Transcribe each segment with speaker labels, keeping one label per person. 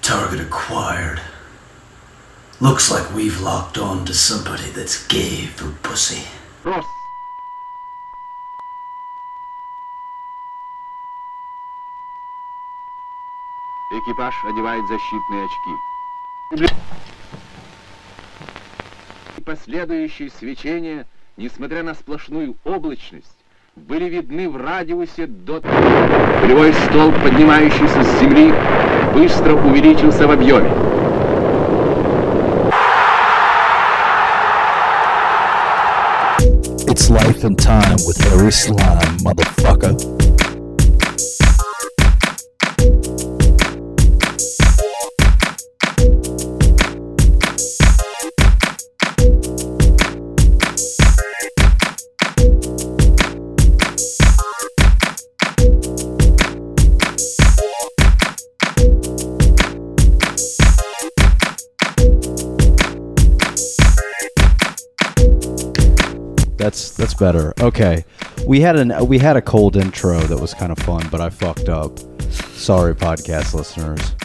Speaker 1: Target acquired. Looks like we've locked on to somebody that's gay for pussy.
Speaker 2: Экипаж одевает защитные очки. Последующие свечения, несмотря на сплошную облачность, были видны в радиусе до... Полевой столб, поднимающийся с земли, быстро увеличился в объеме.
Speaker 3: It's life and time with Harry Slime, motherfucker. That's better. Okay, we had a cold intro that was kind of fun, but I fucked up. Sorry, podcast listeners.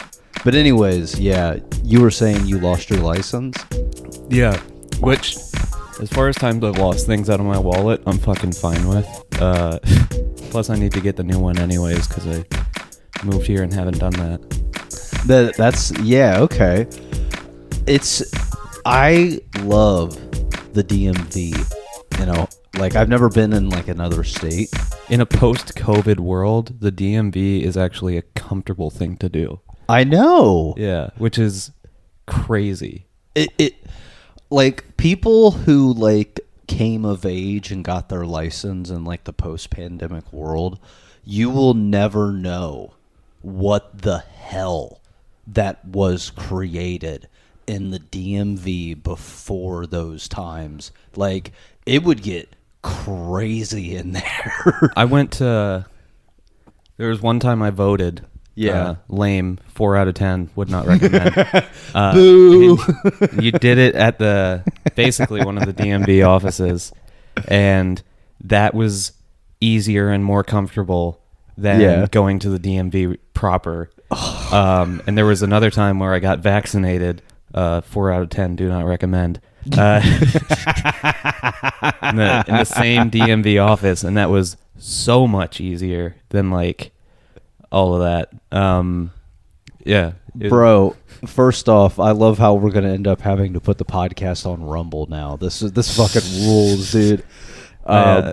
Speaker 3: But anyways, yeah, you were saying you lost your license?
Speaker 4: Yeah, which, as far as times I've lost things out of my wallet, I'm fucking fine with. Plus, I need to get the new one anyways because I moved here and haven't done that.
Speaker 3: That's yeah, okay. I love the DMV. You know, like I've never been in like another state.
Speaker 4: In a post-COVID world, the DMV is actually a comfortable thing to do.
Speaker 3: I know.
Speaker 4: Yeah, which is crazy.
Speaker 3: It like people who like came of age and got their license in like the post-pandemic world, you will never know what the hell that was created in the DMV before those times. Like, it would get crazy in there.
Speaker 4: I went to... There was one time I voted.
Speaker 3: Yeah.
Speaker 4: Lame. 4 out of 10. Would not recommend.
Speaker 3: Boo!
Speaker 4: You did it at basically one of the DMV offices. And that was easier and more comfortable than going to the DMV proper. And there was another time where I got vaccinated. 4 out of 10, do not recommend. In the same DMV office, and that was so much easier than like all of that. Yeah,
Speaker 3: bro. First off, I love how we're gonna end up having to put the podcast on Rumble now. This fucking rules, dude.
Speaker 4: Yeah,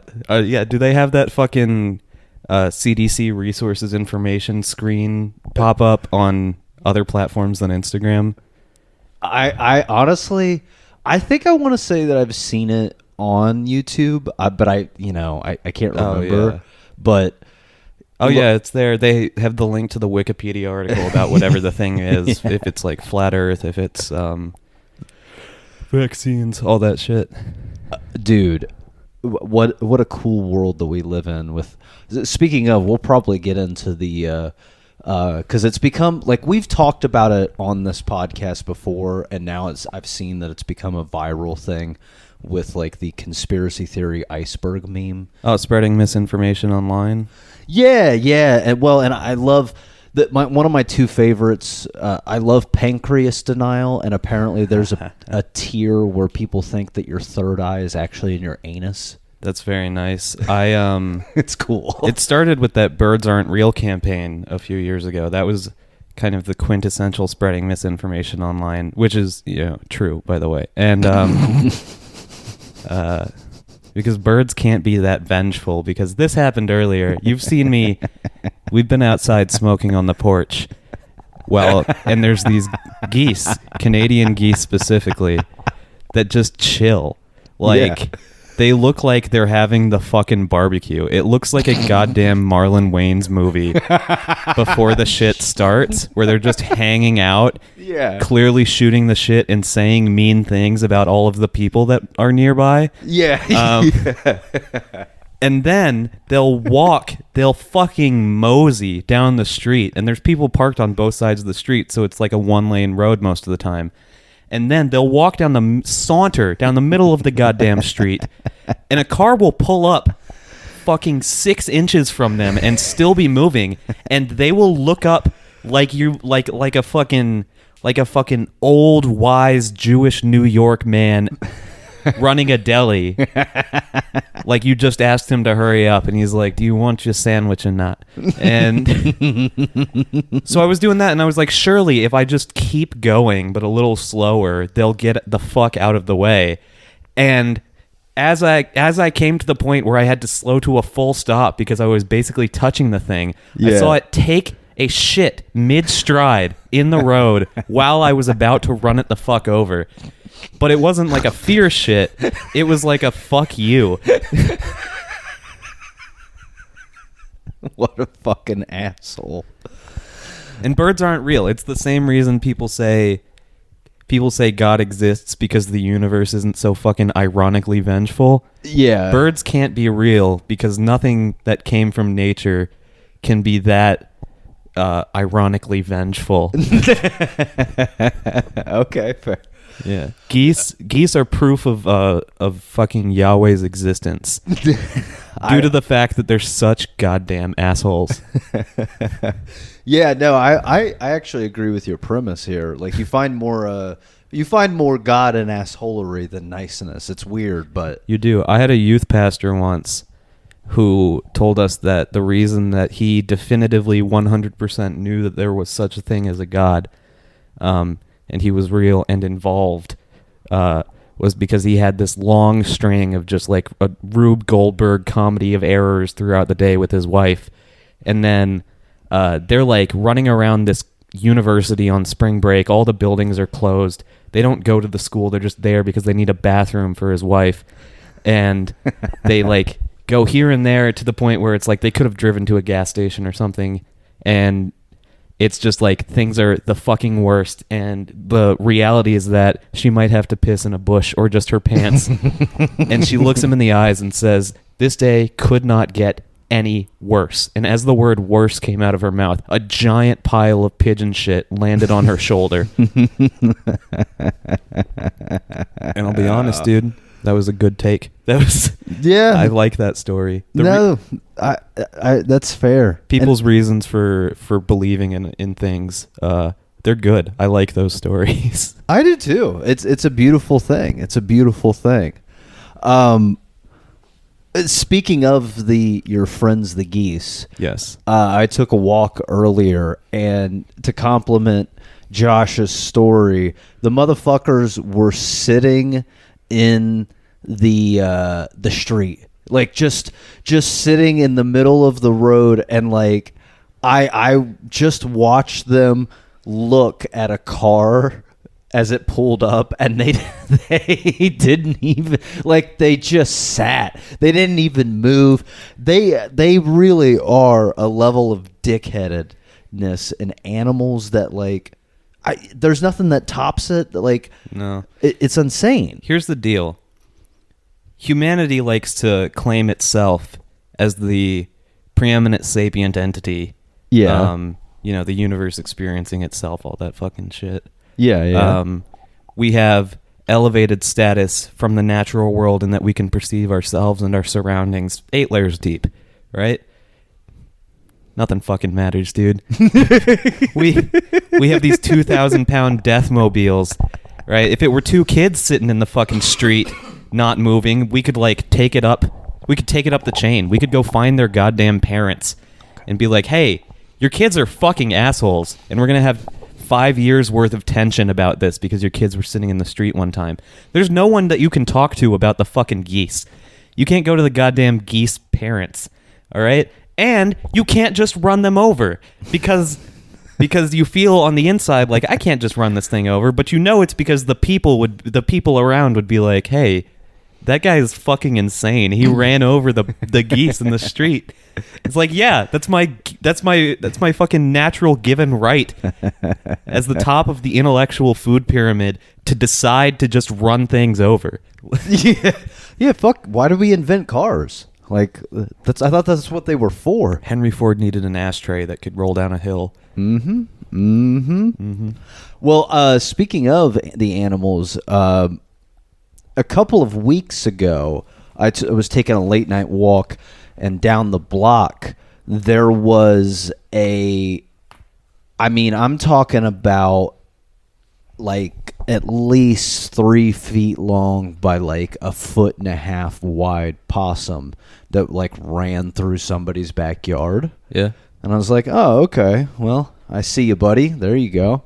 Speaker 4: do they have that fucking CDC resources information screen pop up on other platforms than Instagram?
Speaker 3: I honestly, I think I want to say that I've seen it on YouTube, but I can't remember.
Speaker 4: Yeah.
Speaker 3: But
Speaker 4: yeah, it's there. They have the link to the Wikipedia article about whatever the thing is. Yeah. If it's like flat Earth, if it's vaccines, all that shit.
Speaker 3: Dude, what a cool world that we live in. With speaking of, we'll probably get into the. Because it's become, like, we've talked about it on this podcast before, and now I've seen that it's become a viral thing with, like, the conspiracy theory iceberg meme.
Speaker 4: Oh, spreading misinformation online?
Speaker 3: Yeah, and I love that. One of my two favorites, I love pancreas denial, and apparently there's a tier where people think that your third eye is actually in your anus.
Speaker 4: That's very nice.
Speaker 3: It's cool.
Speaker 4: It started with that birds aren't real campaign a few years ago. That was kind of the quintessential spreading misinformation online, which is, true, by the way. And because birds can't be that vengeful, because this happened earlier. You've seen me. We've been outside smoking on the porch. Well, and there's these geese, Canadian geese specifically, that just chill. Like... Yeah. They look like they're having the fucking barbecue. It looks like a goddamn Marlon Wayans movie before the shit starts, where they're just hanging out, clearly shooting the shit and saying mean things about all of the people that are nearby.
Speaker 3: Yeah.
Speaker 4: And then they'll fucking mosey down the street, and there's people parked on both sides of the street, so it's like a one-lane road most of the time. And then they'll saunter down the middle of the goddamn street, and a car will pull up fucking 6 inches from them and still be moving, and they will look up like a fucking old wise Jewish New York man running a deli. Like you just asked him to hurry up, and he's like, "Do you want your sandwich or not?" And so I was doing that, and I was like, surely if I just keep going but a little slower, they'll get the fuck out of the way. And as I came to the point where I had to slow to a full stop because I was basically touching the thing, I saw it take a shit mid-stride in the road while I was about to run it the fuck over. But it wasn't like a fear shit. It was like a fuck you.
Speaker 3: What a fucking asshole.
Speaker 4: And birds aren't real. It's the same reason people say God exists, because the universe isn't so fucking ironically vengeful.
Speaker 3: Yeah.
Speaker 4: Birds can't be real because nothing that came from nature can be that ironically vengeful.
Speaker 3: Okay, fair.
Speaker 4: Yeah. Geese are proof of fucking Yahweh's existence. Due to the fact that they're such goddamn assholes.
Speaker 3: Yeah, no, I actually agree with your premise here. Like you find more God in assholery than niceness. It's weird, but
Speaker 4: You do. I had a youth pastor once who told us that the reason that he definitively 100% knew that there was such a thing as a God, and he was real and involved, was because he had this long string of just like a Rube Goldberg comedy of errors throughout the day with his wife. And then they're like running around this university on spring break. All the buildings are closed. They don't go to the school. They're just there because they need a bathroom for his wife. And they like go here and there to the point where it's like they could have driven to a gas station or something. And it's just like things are the fucking worst, and the reality is that she might have to piss in a bush or just her pants. And she looks him in the eyes and says, "This day could not get any worse." And as the word "worse" came out of her mouth, a giant pile of pigeon shit landed on her shoulder. And I'll be honest, dude, that was a good take. That was I like that story.
Speaker 3: I that's fair.
Speaker 4: People's reasons for believing in things, they're good. I like those stories.
Speaker 3: I do too. It's a beautiful thing. It's a beautiful thing. Speaking of your friends, the geese.
Speaker 4: Yes.
Speaker 3: I took a walk earlier, and to compliment Josh's story, the motherfuckers were sitting in the street, like just sitting in the middle of the road, and like I just watched them look at a car as it pulled up, and they didn't even, like, they just sat. They didn't even move. They really are a level of dickheadedness in animals that, like, there's nothing that tops it. Like,
Speaker 4: no,
Speaker 3: it's insane.
Speaker 4: Here's the deal. Humanity likes to claim itself as the preeminent sapient entity.
Speaker 3: Yeah.
Speaker 4: The universe experiencing itself, all that fucking shit.
Speaker 3: Yeah.
Speaker 4: We have elevated status from the natural world in that we can perceive ourselves and our surroundings 8 layers deep, right? Nothing fucking matters, dude. we have these 2,000-pound death mobiles, right? If it were 2 kids sitting in the fucking street not moving, we could like take it up. We could take it up the chain. We could go find their goddamn parents and be like, "Hey, your kids are fucking assholes, and we're gonna have 5 years worth of tension about this because your kids were sitting in the street one time." There's no one that you can talk to about the fucking geese. You can't go to the goddamn geese parents, all right? And you can't just run them over because you feel on the inside like, I can't just run this thing over, but you know it's because the people around would be like, "Hey, that guy is fucking insane. He ran over the geese in the street." It's like, yeah, that's my fucking natural given right as the top of the intellectual food pyramid to decide to just run things over.
Speaker 3: Yeah. Fuck. Why did we invent cars? Like, I thought that's what they were for.
Speaker 4: Henry Ford needed an ashtray that could roll down a hill.
Speaker 3: Well, speaking of the animals, a couple of weeks ago, I was taking a late night walk, and down the block there was a I mean, I'm talking about like at least 3 feet long by like a 1.5 foot wide possum that like ran through somebody's backyard.
Speaker 4: Yeah.
Speaker 3: And I was like, oh, okay. Well, I see you, buddy. There you go.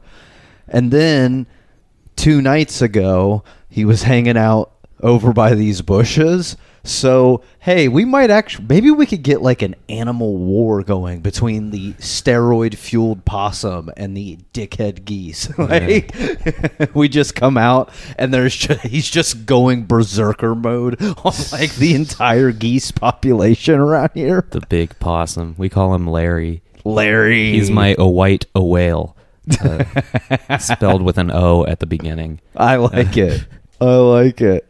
Speaker 3: And then 2 nights ago, he was hanging out over by these bushes. So, hey, we might actually, maybe we could get like an animal war going between the steroid fueled possum and the dickhead geese. Like, we just come out and he's just going berserker mode on like the entire geese population around here.
Speaker 4: The big possum. We call him Larry.
Speaker 3: Larry.
Speaker 4: He's a white whale. Spelled with an O at the beginning.
Speaker 3: I like it. I like it.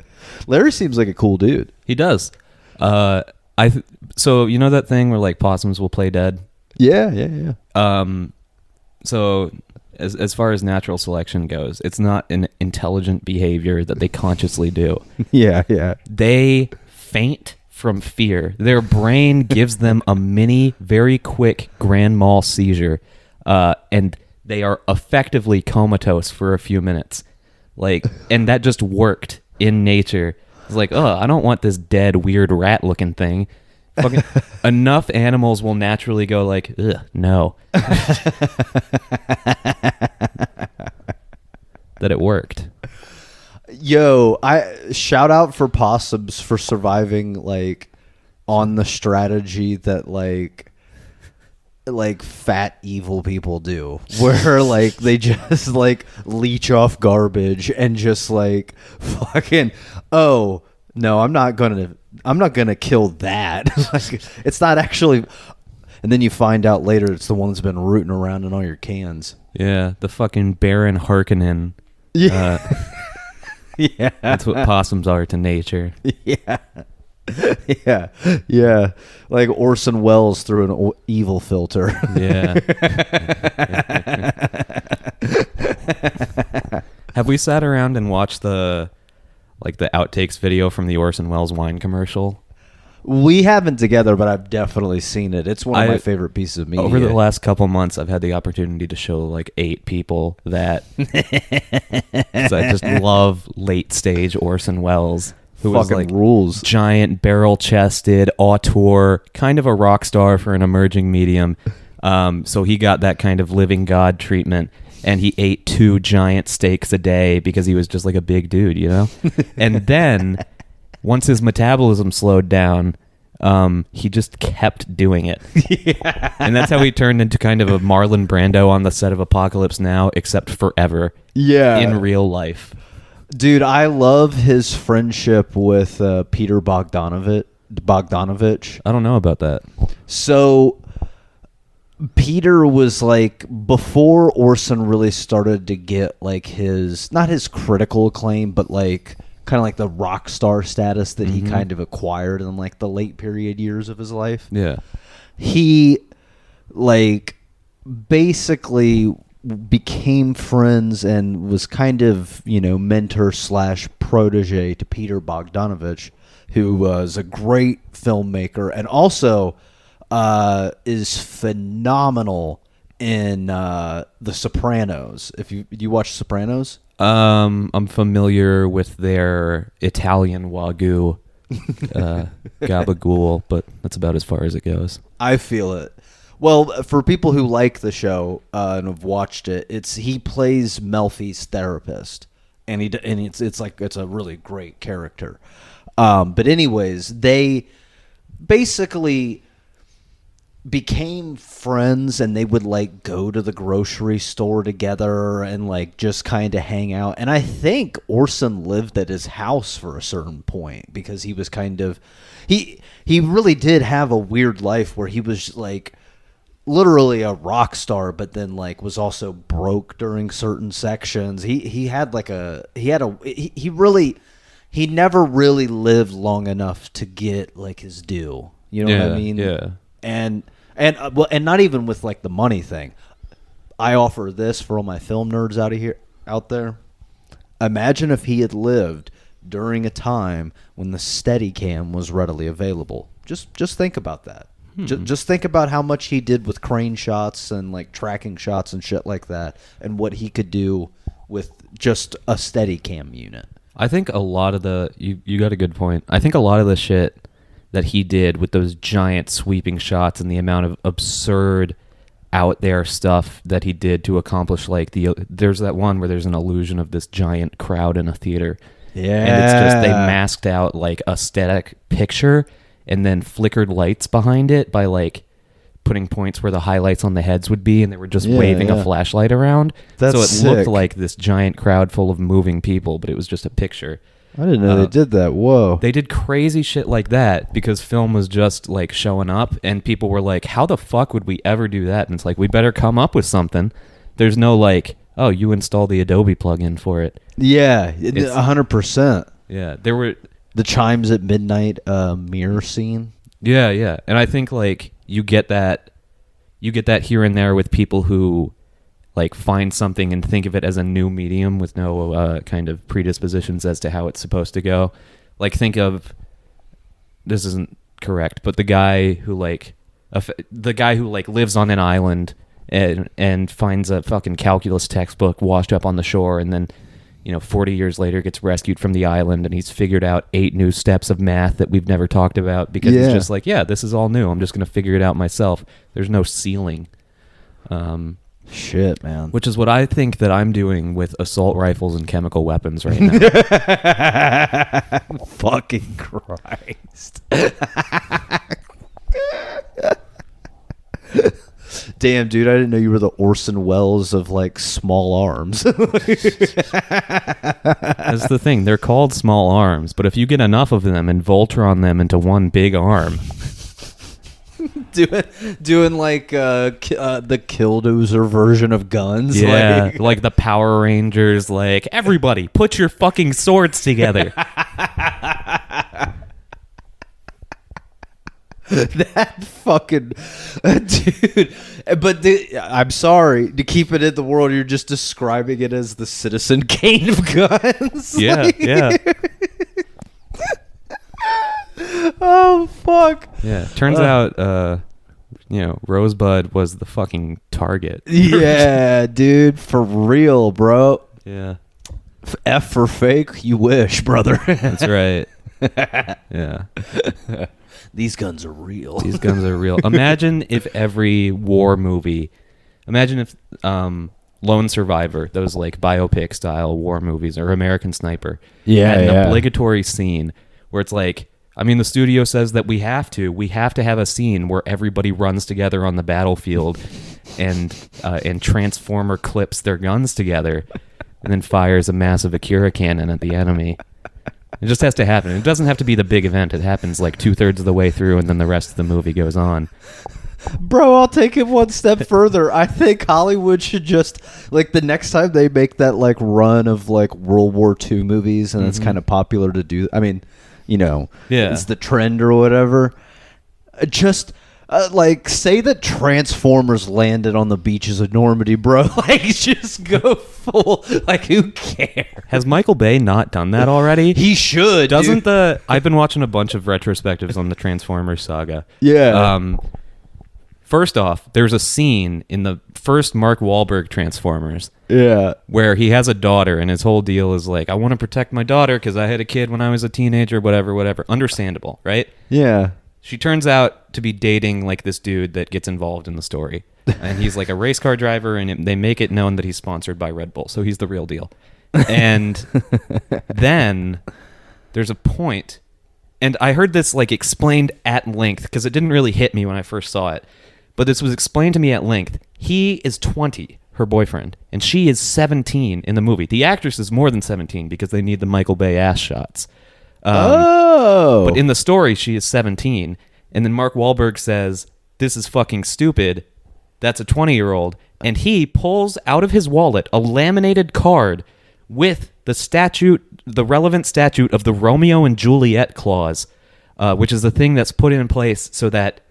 Speaker 3: Larry seems like a cool dude.
Speaker 4: He does. So you know that thing where like possums will play dead?
Speaker 3: Yeah.
Speaker 4: So as far as natural selection goes, it's not an intelligent behavior that they consciously do.
Speaker 3: Yeah.
Speaker 4: They faint from fear. Their brain gives them a mini, very quick grand mal seizure, and they are effectively comatose for a few minutes. Like, and that just worked in nature. It's like, oh, I don't want this dead, weird rat-looking thing. Fucking enough animals will naturally go like, ugh, no. That it worked.
Speaker 3: Yo, I shout out for possums for surviving like on the strategy that like fat evil people do, where like they just like leech off garbage and just like fucking, oh no, I'm not gonna kill that. Like, it's not actually, and then you find out later it's the one that's been rooting around in all your cans.
Speaker 4: Yeah, the fucking Baron Harkonnen.
Speaker 3: Yeah.
Speaker 4: Yeah, that's what possums are to nature.
Speaker 3: Yeah. Like Orson Welles through an evil filter.
Speaker 4: Yeah. Have we sat around and watched the outtakes video from the Orson Welles wine commercial?
Speaker 3: We haven't together, but I've definitely seen it. It's one of my favorite pieces of media.
Speaker 4: Over the last couple months, I've had the opportunity to show like 8 people that. 'Cause I just love late stage Orson Welles, who was like
Speaker 3: rules.
Speaker 4: Giant, barrel-chested, auteur, kind of a rock star for an emerging medium. So he got that kind of living God treatment, and he ate 2 giant steaks a day because he was just like a big dude, you know? And then once his metabolism slowed down, he just kept doing it. Yeah. And that's how he turned into kind of a Marlon Brando on the set of Apocalypse Now, except forever.
Speaker 3: Yeah.
Speaker 4: In real life.
Speaker 3: Dude, I love his friendship with Peter Bogdanovich.
Speaker 4: I don't know about that.
Speaker 3: So Peter was like, before Orson really started to get like not his critical acclaim, but like kind of like the rock star status that he kind of acquired in like the late period years of his life.
Speaker 4: Yeah.
Speaker 3: He like basically became friends and was kind of, mentor / protege to Peter Bogdanovich, who was a great filmmaker and also is phenomenal in The Sopranos. If you watch Sopranos?
Speaker 4: I'm familiar with their Italian Wagyu gabagool, but that's about as far as it goes.
Speaker 3: I feel it. Well, for people who like the show and have watched it, he plays Melfi's therapist, and it's a really great character. But anyways, they basically became friends, and they would like go to the grocery store together and like just kind of hang out. And I think Orson lived at his house for a certain point because he was kind of he really did have a weird life where he was like literally a rock star, but then like was also broke during certain sections. He never really lived long enough to get like his due. You know what I mean?
Speaker 4: Yeah.
Speaker 3: And not even with like the money thing. I offer this for all my film nerds out there. Imagine if he had lived during a time when the Steadicam was readily available. Just think about that. Just think about how much he did with crane shots and like tracking shots and shit like that, and what he could do with just a steady cam unit.
Speaker 4: I think a lot of the you got a good point. I think a lot of the shit that he did with those giant sweeping shots and the amount of absurd out there stuff that he did to accomplish, like there's that one where there's an illusion of this giant crowd in a theater.
Speaker 3: Yeah.
Speaker 4: And it's just they masked out like a static picture and then flickered lights behind it by like putting points where the highlights on the heads would be, and they were just waving a flashlight around.
Speaker 3: That's
Speaker 4: so it
Speaker 3: sick.
Speaker 4: looked like this giant crowd full of moving people, but it was just a picture.
Speaker 3: I didn't know they did that. Whoa.
Speaker 4: They did crazy shit like that because film was just like showing up, and people were like, how the fuck would we ever do that? And it's like, we better come up with something. There's no like, oh, you install the Adobe plugin for it.
Speaker 3: Yeah, 100%.
Speaker 4: Yeah, there were
Speaker 3: the chimes at midnight mirror scene.
Speaker 4: Yeah. And I think like you get that here and there with people who like find something and think of it as a new medium with no kind of predispositions as to how it's supposed to go. Like think of, this isn't correct, but the guy who lives on an island and finds a fucking calculus textbook washed up on the shore, and then 40 years later gets rescued from the island, and he's figured out 8 new steps of math that we've never talked about because it's just like, this is all new. I'm just going to figure it out myself. There's no ceiling.
Speaker 3: Shit, man.
Speaker 4: Which is what I think that I'm doing with assault rifles and chemical weapons right now.
Speaker 3: Fucking Christ. Damn, dude, I didn't know you were the Orson Welles of like small arms.
Speaker 4: That's the thing. They're called small arms, but if you get enough of them and Voltron them into one big arm,
Speaker 3: doing like the Killdozer version of guns.
Speaker 4: Yeah, like the Power Rangers. Like, everybody, put your fucking swords together.
Speaker 3: That fucking dude. But I'm sorry to keep it in the world. You're just describing it as the Citizen Kane of guns.
Speaker 4: Yeah, yeah.
Speaker 3: Oh fuck.
Speaker 4: Yeah. Turns out, Rosebud was the fucking target.
Speaker 3: Yeah, dude, for real, bro.
Speaker 4: Yeah.
Speaker 3: F for fake, you wish, brother.
Speaker 4: That's right. Yeah.
Speaker 3: These guns are real.
Speaker 4: These guns are real. Imagine if every war movie, imagine if Lone Survivor, those like biopic style war movies, or American Sniper, had an obligatory scene where it's like, the studio says that we have to have a scene where everybody runs together on the battlefield and Transformer clips their guns together and then fires a massive Akira cannon at the enemy. It just has to happen. It doesn't have to be the big event. It happens like 2/3 of the way through, and then the rest of the movie goes on.
Speaker 3: Bro, I'll take it one step further. I think Hollywood should just, like, the next time they make that, like, run of, like, World War II movies, and it's kind of popular to do, it's the trend or whatever, just... say that Transformers landed on the beaches of Normandy, bro. Like, just go full. Like, who cares?
Speaker 4: Has Michael Bay not done that already?
Speaker 3: He should.
Speaker 4: Doesn't dude. I've been watching a bunch of retrospectives on the Transformers saga.
Speaker 3: Yeah.
Speaker 4: First off, there's a scene in the first Mark Wahlberg Transformers.
Speaker 3: Yeah.
Speaker 4: Where he has a daughter, and his whole deal is like, I want to protect my daughter because I had a kid when I was a teenager, whatever. Understandable, right?
Speaker 3: Yeah.
Speaker 4: She turns out to be dating like this dude that gets involved in the story. And he's like a race car driver, and they make it known that he's sponsored by Red Bull. So he's the real deal. And then there's a point, and I heard this like explained at length because it didn't really hit me when I first saw it. But this was explained to me at length. He is 20, her boyfriend, and she is 17 in the movie. The actress is more than 17 because they need the Michael Bay ass shots. But in the story, she is 17. And then Mark Wahlberg says, this is fucking stupid. That's a 20-year-old. And he pulls out of his wallet a laminated card with the relevant statute of the Romeo and Juliet clause, which is the thing that's put in place so that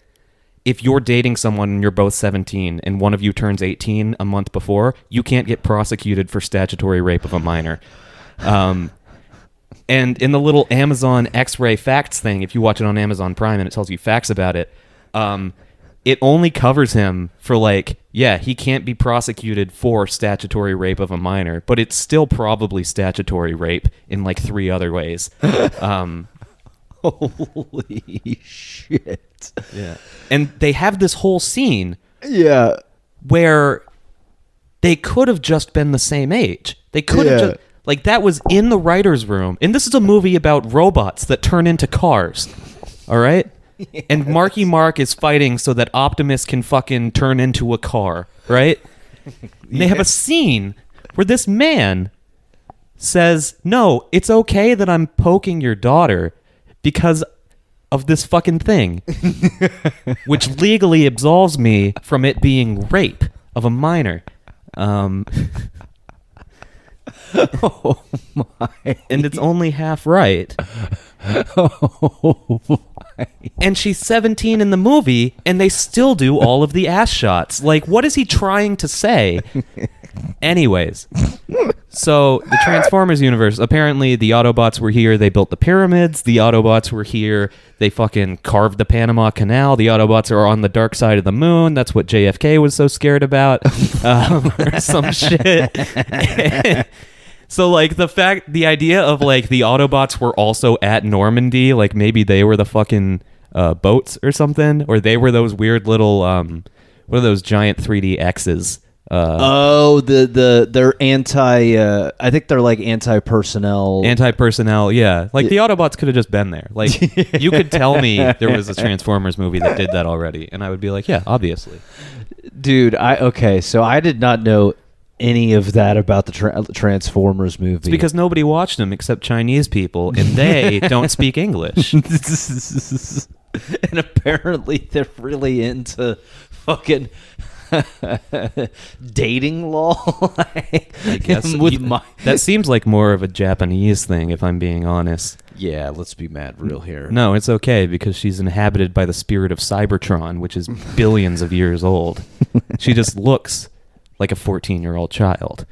Speaker 4: if you're dating someone and you're both 17 and one of you turns 18 a month before, you can't get prosecuted for statutory rape of a minor. And in the little Amazon X-ray facts thing, if you watch it on Amazon Prime and it tells you facts about it, it only covers him for like, yeah, he can't be prosecuted for statutory rape of a minor, but it's still probably statutory rape in like 3 other ways.
Speaker 3: Holy shit.
Speaker 4: Yeah. And they have this whole scene
Speaker 3: Yeah.
Speaker 4: where they could have just been the same age. They could have just, like, that was in the writer's room. And this is a movie about robots that turn into cars. All right? Yes. And Marky Mark is fighting so that Optimus can fucking turn into a car, right? They have a scene where this man says, no, it's okay that I'm poking your daughter because of this fucking thing, which legally absolves me from it being rape of a minor.
Speaker 3: Oh my.
Speaker 4: And it's only half right.
Speaker 3: Oh my.
Speaker 4: And she's 17 in the movie, and they still do all of the ass shots. Like, what is he trying to say? Anyways, so the Transformers universe, apparently the Autobots were here, they built the pyramids, the Autobots were here, they fucking carved the Panama Canal, the Autobots are on the dark side of the moon, that's what JFK was so scared about, or some shit. So, like, the idea of, like, the Autobots were also at Normandy, like, maybe they were the fucking boats or something, or they were those weird little, what are those giant 3D X's?
Speaker 3: They're anti, I think they're, like, anti-personnel.
Speaker 4: Anti-personnel, yeah. Like, the Autobots could have just been there. Like, you could tell me there was a Transformers movie that did that already, and I would be like, yeah, obviously.
Speaker 3: Dude, so I did not know any of that about the Transformers movie.
Speaker 4: It's because nobody watched them except Chinese people, and they don't speak English.
Speaker 3: And apparently they're really into fucking dating law.
Speaker 4: I guess
Speaker 3: with
Speaker 4: that seems like more of a Japanese thing, if I'm being honest.
Speaker 3: Yeah, let's be mad real here.
Speaker 4: No, it's okay because she's inhabited by the spirit of Cybertron, which is billions of years old. She just looks like a 14-year-old child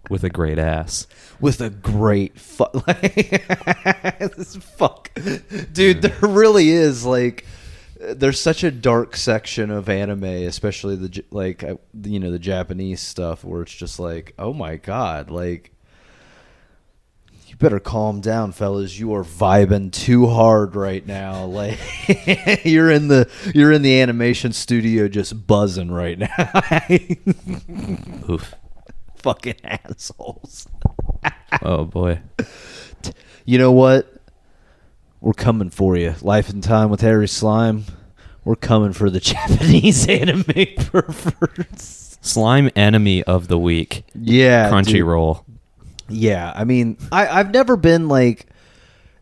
Speaker 4: with a great ass.
Speaker 3: With a great dude, there really is, like, there's such a dark section of anime, especially the Japanese stuff, where it's just like, oh my god, like, you better calm down, fellas. You are vibing too hard right now. Like, you're in the animation studio just buzzing right now.
Speaker 4: Oof.
Speaker 3: Fucking assholes.
Speaker 4: Oh boy.
Speaker 3: You know what? We're coming for you. Life and Time with Harry Slime. We're coming for the Japanese anime perverts.
Speaker 4: Slime enemy of the week.
Speaker 3: Yeah.
Speaker 4: Crunchyroll.
Speaker 3: Yeah, I mean, I've never been, like,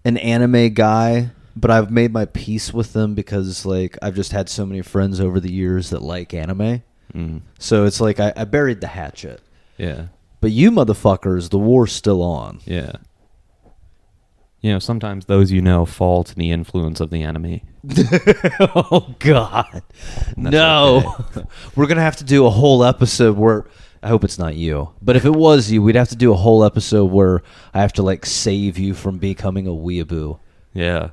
Speaker 3: an anime guy, but I've made my peace with them because, like, I've just had so many friends over the years that like anime.
Speaker 4: Mm.
Speaker 3: So it's like I buried the hatchet.
Speaker 4: Yeah.
Speaker 3: But you motherfuckers, the war's still on.
Speaker 4: Yeah. You know, sometimes those fall to the influence of the enemy.
Speaker 3: Oh, God. No. Okay. We're going to have to do a whole episode where... I hope it's not you. But if it was you, we'd have to do a whole episode where I have to, like, save you from becoming a weeaboo.
Speaker 4: Yeah.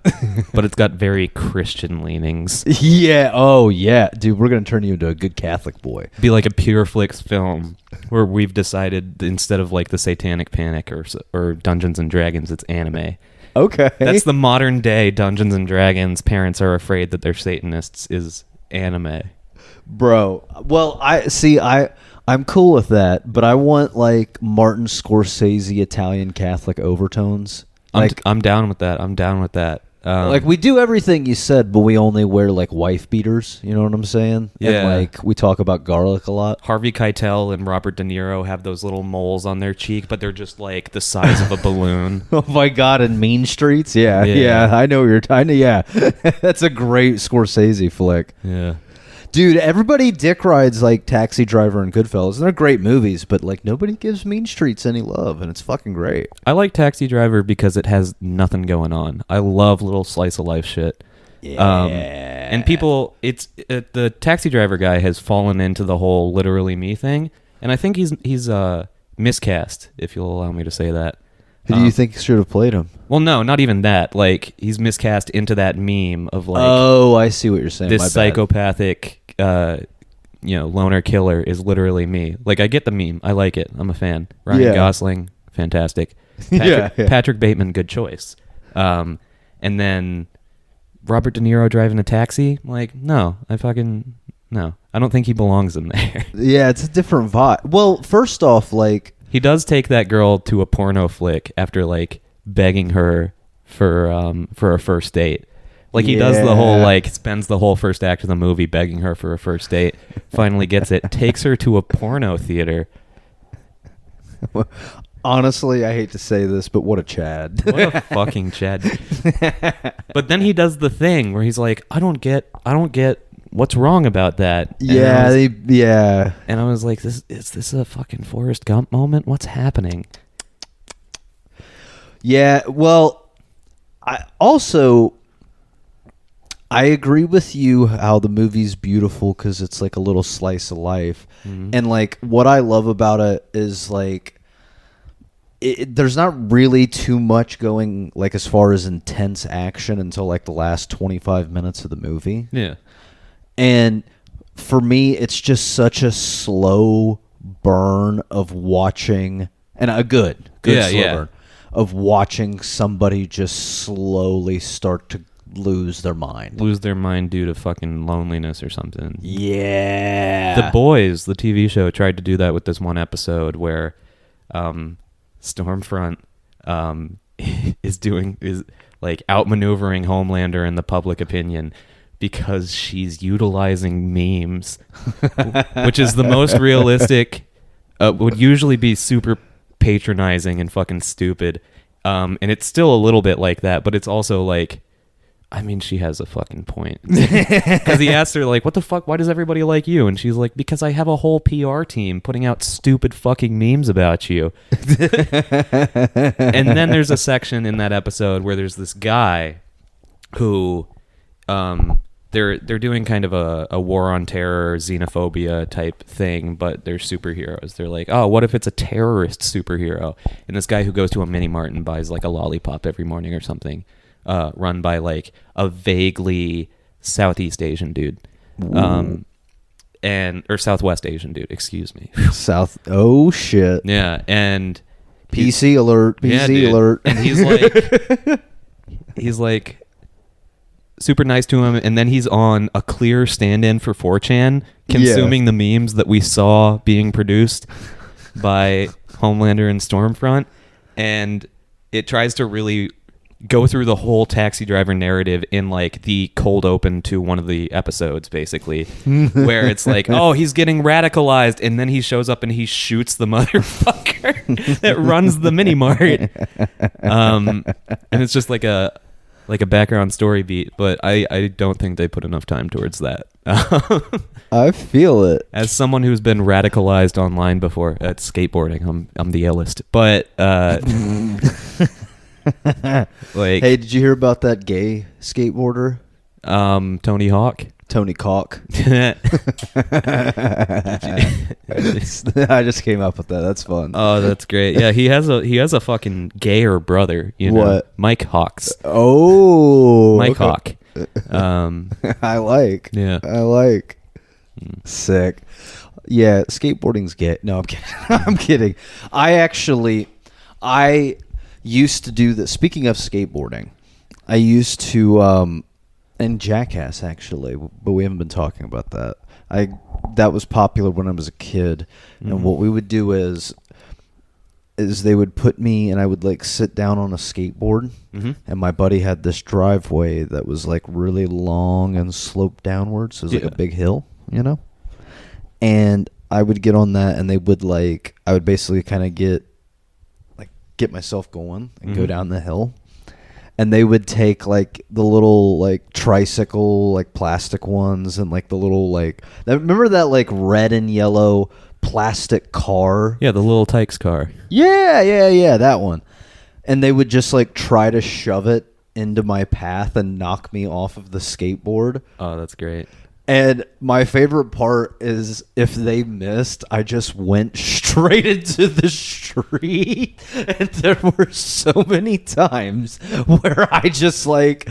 Speaker 4: But it's got very Christian leanings.
Speaker 3: Yeah. Oh, yeah. Dude, we're going to turn you into a good Catholic boy.
Speaker 4: Be like a Pure Flix film where we've decided instead of, like, the Satanic Panic or Dungeons and Dragons, it's anime.
Speaker 3: Okay.
Speaker 4: That's the modern day Dungeons and Dragons. Parents are afraid that they're Satanists is anime.
Speaker 3: Bro. Well, I'm cool with that, but I want, like, Martin Scorsese Italian Catholic overtones. Like,
Speaker 4: I'm down with that.
Speaker 3: Like, we do everything you said, but we only wear, like, wife beaters. You know what I'm saying?
Speaker 4: Yeah.
Speaker 3: And, like, we talk about garlic a lot.
Speaker 4: Harvey Keitel and Robert De Niro have those little moles on their cheek, but they're just, like, the size of a balloon.
Speaker 3: Oh, my God, in Mean Streets? Yeah, I know you're tiny. Yeah, that's a great Scorsese flick.
Speaker 4: Yeah.
Speaker 3: Dude, everybody dick rides, like, Taxi Driver and Goodfellas, and they're great movies, but, like, nobody gives Mean Streets any love, and it's fucking great.
Speaker 4: I like Taxi Driver because it has nothing going on. I love little slice of life shit.
Speaker 3: Yeah.
Speaker 4: And people, the Taxi Driver guy has fallen into the whole literally me thing, and I think he's miscast, if you'll allow me to say that.
Speaker 3: Who do you think should have played him?
Speaker 4: Well, no, not even that. Like, he's miscast into that meme of like,
Speaker 3: Oh, I see what you're saying. My
Speaker 4: this
Speaker 3: bad.
Speaker 4: psychopathic, loner killer is literally me. Like, I get the meme. I like it. I'm a fan. Ryan Gosling, fantastic. Patrick,
Speaker 3: Yeah.
Speaker 4: Patrick Bateman, good choice. And then Robert De Niro driving a taxi. Like, no. I don't think he belongs in there.
Speaker 3: Yeah, it's a different vibe. Well, first off, like,
Speaker 4: He does take that girl to a porno flick after like begging her for a first date. Like he does the whole like spends the whole first act of the movie begging her for a first date. Finally gets it, takes her to a porno theater.
Speaker 3: honestly, I hate to say this, but what a Chad.
Speaker 4: What a fucking Chad. But then he does the thing where he's like, I don't get what's wrong about that. And And I was like, is this a fucking Forrest Gump moment? What's happening?
Speaker 3: Yeah, well, I agree with you how the movie's beautiful because it's like a little slice of life. Mm-hmm. And like what I love about it is like there's not really too much going like as far as intense action until like the last 25 minutes of the movie.
Speaker 4: Yeah.
Speaker 3: And for me, it's just such a slow burn of watching, and a good slow burn of watching somebody just slowly start to lose their mind
Speaker 4: due to fucking loneliness or something.
Speaker 3: Yeah.
Speaker 4: The Boys, the TV show, tried to do that with this one episode where Stormfront is like outmaneuvering Homelander in the public opinion because she's utilizing memes, which is the most realistic, would usually be super patronizing and fucking stupid. And it's still a little bit like that, but it's also like, I mean, she has a fucking point. Because he asked her, like, what the fuck? Why does everybody like you? And she's like, because I have a whole PR team putting out stupid fucking memes about you. And then there's a section in that episode where there's this guy who they're doing kind of a war on terror, xenophobia type thing, but they're superheroes. They're like, oh, what if it's a terrorist superhero? And this guy who goes to a mini mart and buys like a lollipop every morning or something. Run by like a vaguely Southeast Asian dude, or Southwest Asian dude. Excuse me.
Speaker 3: South. Oh shit.
Speaker 4: Yeah, and
Speaker 3: PC alert. PC alert.
Speaker 4: And he's like super nice to him, and then he's on a clear stand-in for 4chan, consuming the memes that we saw being produced by Homelander and Stormfront, and it tries to really go through the whole taxi driver narrative in like the cold open to one of the episodes, basically, where it's like, oh, he's getting radicalized, and then he shows up and he shoots the motherfucker that runs the mini mart, and it's just like a background story beat, but I don't think they put enough time towards that.
Speaker 3: I feel it.
Speaker 4: As someone who's been radicalized online before at skateboarding, I'm the illest, but like,
Speaker 3: hey, did you hear about that gay skateboarder?
Speaker 4: Tony Hawk.
Speaker 3: Tony Cock.
Speaker 4: I
Speaker 3: just came up with that. That's fun.
Speaker 4: Oh, that's great. Yeah, he has a fucking gayer brother. You know,
Speaker 3: what?
Speaker 4: Mike Hawks.
Speaker 3: Oh,
Speaker 4: Mike Hawk.
Speaker 3: I like.
Speaker 4: Yeah,
Speaker 3: I like. Sick. Yeah, skateboarding's gay. No, I'm kidding. I'm kidding. I used to do this. Speaking of skateboarding, I used to, and Jackass actually, but we haven't been talking about that. That was popular when I was a kid, and what we would do is they would put me and I would like sit down on a skateboard, and my buddy had this driveway that was like really long and sloped downwards. So it was like a big hill, you know, and I would get on that, and they would like I would basically kind of get myself going and go down the hill, and they would take like the little like tricycle like plastic ones and like the little like remember that like red and yellow plastic car,
Speaker 4: the little Tykes car,
Speaker 3: yeah that one, and they would just like try to shove it into my path and knock me off of the skateboard.
Speaker 4: Oh, that's great.
Speaker 3: And my favorite part is if they missed, I just went straight into the street. And there were so many times where I just like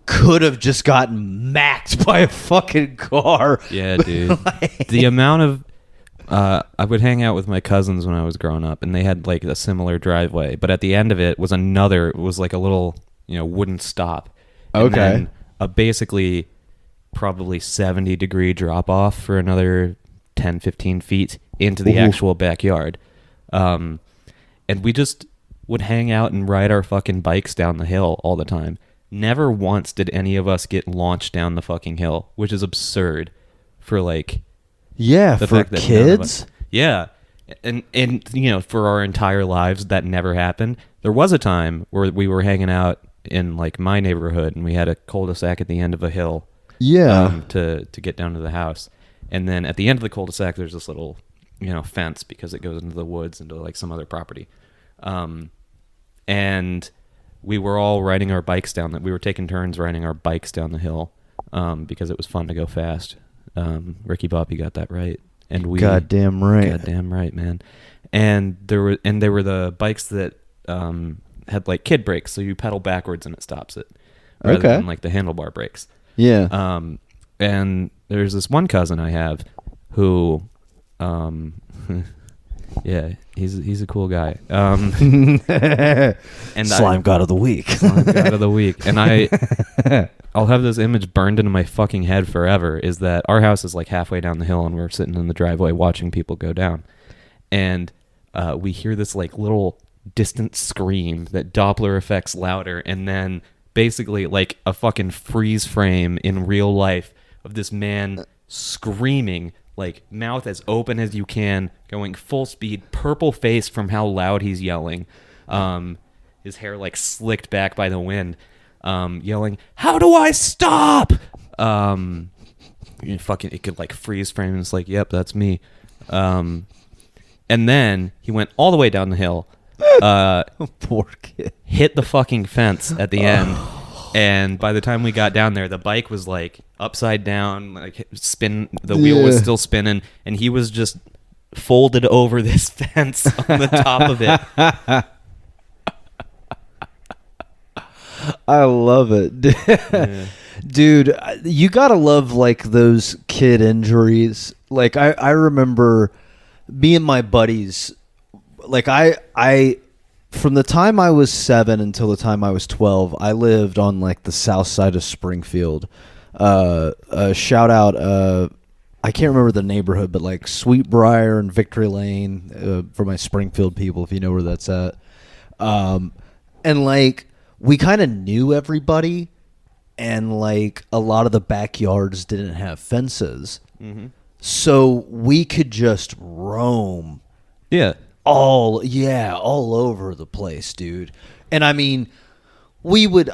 Speaker 3: could have just gotten macked by a fucking car.
Speaker 4: Yeah, dude. The amount of I would hang out with my cousins when I was growing up, and they had like a similar driveway, but at the end of it was like a little, wooden stop. And
Speaker 3: Okay.
Speaker 4: then a basically probably 70-degree drop off for another 10, 15 feet into the
Speaker 3: Ooh.
Speaker 4: actual backyard. And we just would hang out and ride our fucking bikes down the hill all the time. Never once did any of us get launched down the fucking hill, which is absurd for like
Speaker 3: Yeah,
Speaker 4: the
Speaker 3: for
Speaker 4: fact that none of
Speaker 3: kids.
Speaker 4: us- yeah. And for our entire lives that never happened. There was a time where we were hanging out in like my neighborhood and we had a cul-de-sac at the end of a hill
Speaker 3: Yeah.
Speaker 4: to get down to the house. And then at the end of the cul-de-sac there's this little fence because it goes into the woods into like some other property. And we were all riding our bikes down we were taking turns riding our bikes down the hill because it was fun to go fast. Ricky Bobby got that right. And we
Speaker 3: Goddamn right.
Speaker 4: Goddamn right, man. And there were the bikes that had like kid brakes, so you pedal backwards and it stops it, rather
Speaker 3: Okay.
Speaker 4: than like the handlebar brakes.
Speaker 3: Yeah.
Speaker 4: And there's this one cousin I have who, yeah, he's a cool guy. And
Speaker 3: Slime God of the Week.
Speaker 4: Slime God of the Week. And I'll have this image burned into my fucking head forever, is that our house is like halfway down the hill and we're sitting in the driveway watching people go down. And we hear this like little distant scream that Doppler affects louder, and then basically like a fucking freeze frame in real life of this man screaming, like mouth as open as you can, going full speed, purple face from how loud he's yelling. His hair like slicked back by the wind, yelling, "How do I stop?" It could like freeze frame, and it's like, yep, that's me. And then he went all the way down the hill,
Speaker 3: Poor kid.
Speaker 4: hit the fucking fence at the end. And by the time we got down there, the bike was like upside down, like the wheel was
Speaker 3: Yeah.
Speaker 4: still spinning, and he was just folded over this fence on the top of it.
Speaker 3: I love it.
Speaker 4: Yeah.
Speaker 3: Dude, you gotta love like those kid injuries. Like I remember me and my buddies, like I from the time I was 7 until the time I was 12, I lived on like the south side of Springfield. Shout out, I can't remember the neighborhood, but like Sweetbriar and Victory Lane, for my Springfield people, if you know where that's at. And like we kind of knew everybody, and like a lot of the backyards didn't have fences.
Speaker 4: Mm-hmm.
Speaker 3: So we could just roam
Speaker 4: Yeah.
Speaker 3: all over the place, dude. And I mean, we would